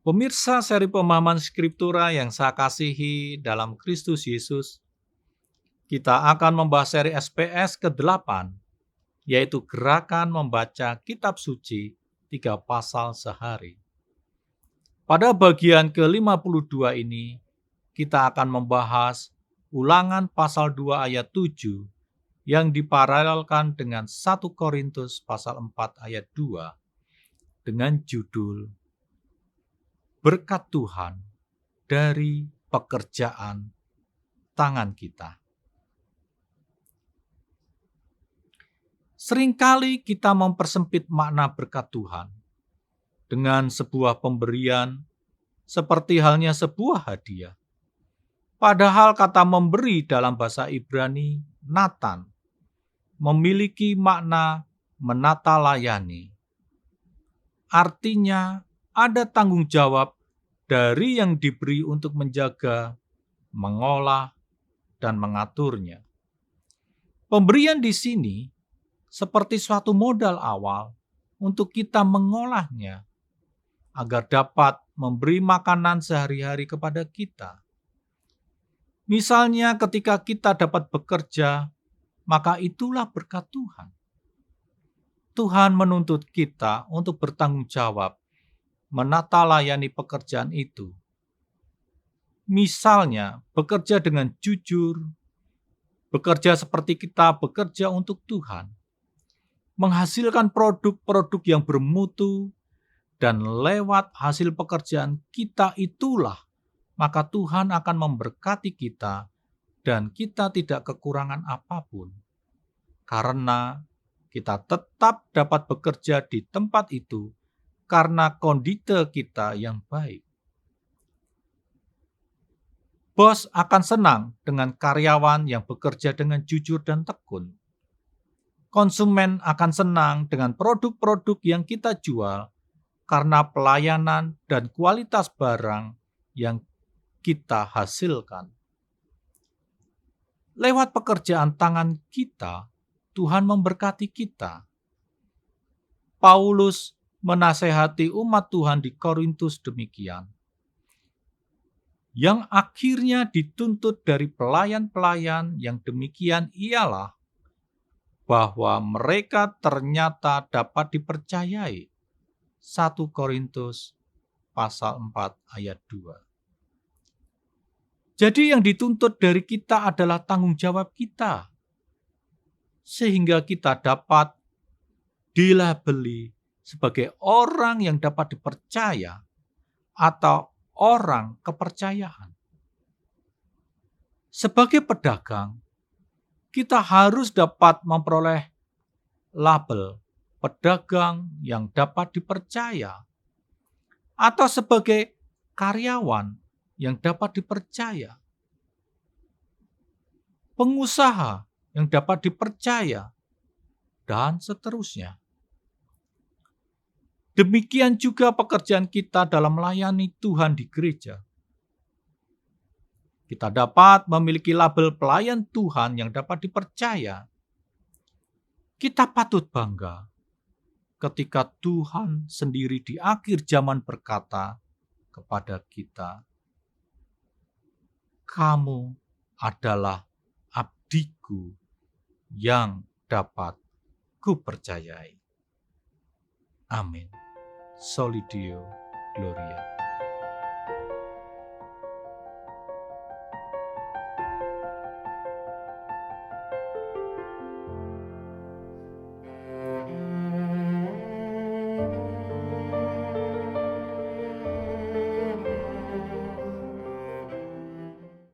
Pemirsa seri pemahaman Skriptura yang saya kasihi dalam Kristus Yesus, kita akan membahas seri SPS ke-8, yaitu gerakan membaca kitab suci 3 pasal sehari. Pada bagian ke-52 ini, kita akan membahas Ulangan pasal 2 ayat 7 yang diparalelkan dengan 1 Korintus pasal 4 ayat 2 dengan judul Berkat Tuhan dari pekerjaan tangan kita. Seringkali kita mempersempit makna berkat Tuhan dengan sebuah pemberian seperti halnya sebuah hadiah. Padahal kata memberi dalam bahasa Ibrani, Natan, memiliki makna menata layani. Artinya ada tanggung jawab dari yang diberi untuk menjaga, mengolah, dan mengaturnya. Pemberian di sini seperti suatu modal awal untuk kita mengolahnya agar dapat memberi makanan sehari-hari kepada kita. Misalnya ketika kita dapat bekerja, maka itulah berkat Tuhan. Tuhan menuntut kita untuk bertanggung jawab menata layani pekerjaan itu. Misalnya, bekerja dengan jujur, bekerja seperti kita bekerja untuk Tuhan, menghasilkan produk-produk yang bermutu, dan lewat hasil pekerjaan kita itulah, maka Tuhan akan memberkati kita dan kita tidak kekurangan apapun. Karena kita tetap dapat bekerja di tempat itu karena kondite kita yang baik. Bos akan senang dengan karyawan yang bekerja dengan jujur dan tekun. Konsumen akan senang dengan produk-produk yang kita jual karena pelayanan dan kualitas barang yang kita hasilkan. Lewat pekerjaan tangan kita, Tuhan memberkati kita. Paulus menasehati umat Tuhan di Korintus demikian, yang akhirnya dituntut dari pelayan-pelayan yang demikian ialah bahwa mereka ternyata dapat dipercayai. 1 Korintus pasal 4 ayat 2. Jadi yang dituntut dari kita adalah tanggung jawab kita, sehingga kita dapat dilabeli sebagai orang yang dapat dipercaya atau orang kepercayaan. Sebagai pedagang, kita harus dapat memperoleh label pedagang yang dapat dipercaya, atau sebagai karyawan yang dapat dipercaya, pengusaha yang dapat dipercaya, dan seterusnya. Demikian juga pekerjaan kita dalam melayani Tuhan di gereja. Kita dapat memiliki label pelayan Tuhan yang dapat dipercaya. Kita patut bangga ketika Tuhan sendiri di akhir zaman berkata kepada kita, "Kamu adalah abdiku yang dapat kupercayai." Amin. Soli Deo Gloria.